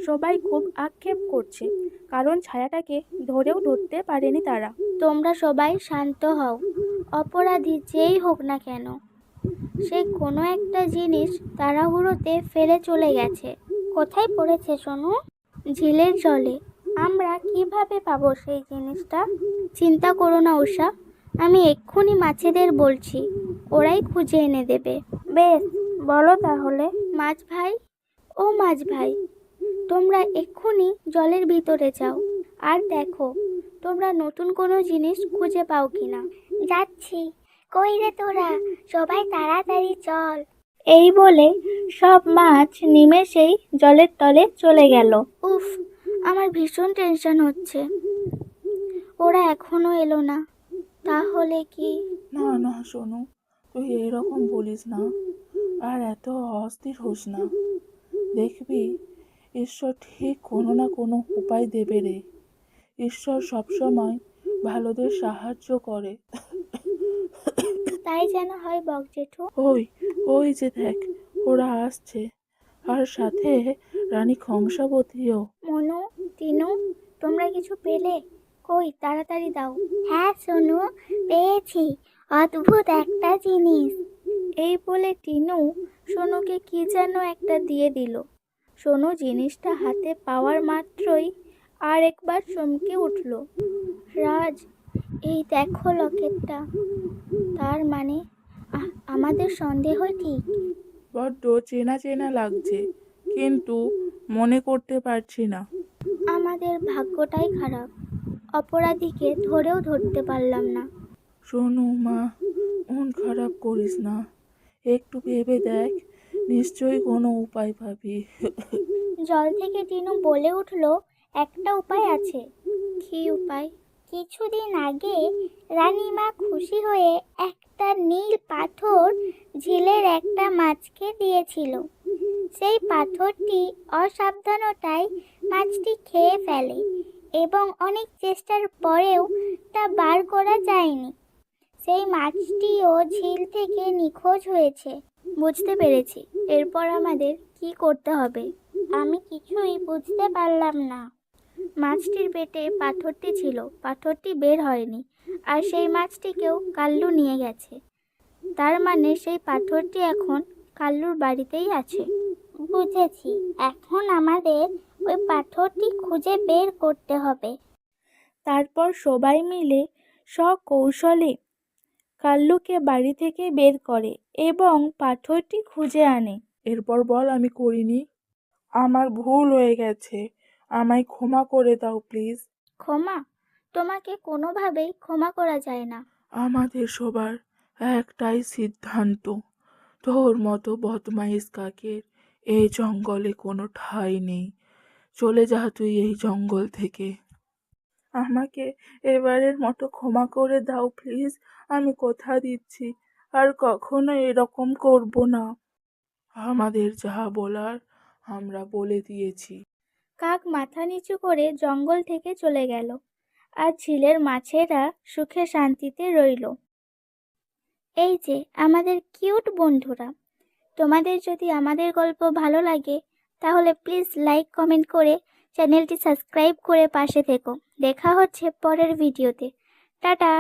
সবাই খুব আক্ষেপ করছে, কারণ ছায়াটাকে ধরেও ধরতে পারেনি তারা। তোমরা সবাই শান্ত হও। অপরাধী যেই হোক না কেন, সে কোনো একটা জিনিস তাড়াহুড়োতে ফেলে চলে গেছে। কোথায় পড়েছে সোনু? ঝিলের জলে। আমরা কিভাবে পাবো সেই জিনিসটা? চিন্তা করো না উষা, আমি এক্ষুনি মাছেদের বলছি, ওরাই খুঁজে এনে দেবে। বেশ, বলো তাহলে। মাছ ভাই, ও মাছ ভাই, তোমরা এক্ষুনি জলের ভিতরে যাও আর দেখো তোমরা নতুন কোনো জিনিস খুঁজে পাও কিনা। যাচ্ছি। কই রে তোরা, সবাই তাড়াতাড়ি চল। এই বলে সব মাছ নিমেষেই জলের তলে চলে গেল। উফ, আমার ভীষণ টেনশন হচ্ছে। ওরা এখনো এলো না, তাহলে কি? না না সোনু, তুই এরকম বলিস না, আর এত অস্থির হোস না। দেখবি ঈশ্বর ঠিক কোনো না কোনো উপায় দেবে রে। ঈশ্বর সবসময় ভালোদের সাহায্য করে। তাই যেন হয় বক জেঠু। ওই ওই যে দেখ, ওরা আসছে, আর সাথে রানী কংসাবতীও। মনু, টিনু, তোমরা কিছু পেলে? কই তাড়াতাড়ি দাও। হ্যাঁ সোনু, পেয়েছি অদ্ভুত একটা জিনিস। এই বলে টিনু সোনুকে কি যেন একটা দিয়ে দিল। সোনু জিনিসটা হাতে পাওয়ার মাত্রই আর একবার চমকে উঠল। রাজ, এই দেখো লকেটটা। তার মানে আমাদের সন্দেহ ঠিক। বড্ড চেনা চেনা লাগছে, কিন্তু মনে করতে পারছি না। আমাদের ভাগ্যটাই খারাপ, অপরাধীকে ধরেও ধরতে পারলাম না। শোনো মা, মন খারাপ করিস না, একটু ভেবে দেখ, নিশ্চয়ই কোনো উপায় পাবি। জল থেকে টিনু বলে উঠল, একটা উপায় আছে। কী উপায়? কিছুদিন আগে রানীমা খুশি হয়ে একটা নীল পাথর ঝিলের একটা মাছকে দিয়েছিল। সেই পাথরটি অসাবধানতায় মাছটি খেয়ে ফেলে এবং অনেক চেষ্টার পরেও তা বার করা যায়নি। সেই মাছটিও ঝিল থেকে নিখোঁজ হয়েছে। বুঝতে পেরেছি, এরপর আমাদের কি করতে হবে? আমি কিছুই বুঝতে পারলাম না। মাছটির পেটে পাথরটি ছিল, পাথরটি বের হয়নি, আর সেই মাছটিকেও কাল্লু নিয়ে গেছে। তার মানে সেই পাথরটি এখন কাল্লুর বাড়িতেই আছে। বুঝেছি, এখন আমাদের ওই পাথরটি খুঁজে বের করতে হবে। তারপর সবাই মিলে সকৌশলে কাল্লুকে বাড়ি থেকে বের করে এবং পাথরটি খুঁজে আনে। এরপর বল, আমি করিনি, আমার ভুল হয়ে গেছে, আমায় ক্ষমা করে দাও প্লিজ। ক্ষমা? তোমাকে কোনোভাবেই ক্ষমা করা যায় না। আমাদের সবার একটাই সিদ্ধান্ত, তোর মতো বদমাইশ কাকের এই জঙ্গলে কোনো ঠাঁই নেই। চলে যা তুই এই জঙ্গল থেকে। আমাকে এবারের মতো ক্ষমা করে দাও প্লিজ, আমি কথা দিচ্ছি আর কখনো এরকম করব না। আমাদের যা বলার আমরা বলে দিয়েছি। কাক মাথা নিচু করে জঙ্গল থেকে চলে গেল, আর ঝিলের মাছেরা সুখে শান্তিতে রইল। এই যে আমাদের কিউট বন্ধুরা, তোমাদের যদি আমাদের গল্প ভালো লাগে তাহলে প্লিজ লাইক কমেন্ট করে চ্যানেলটি সাবস্ক্রাইব করে পাশে থেকো। দেখা হচ্ছে পরের ভিডিওতে। টাটা।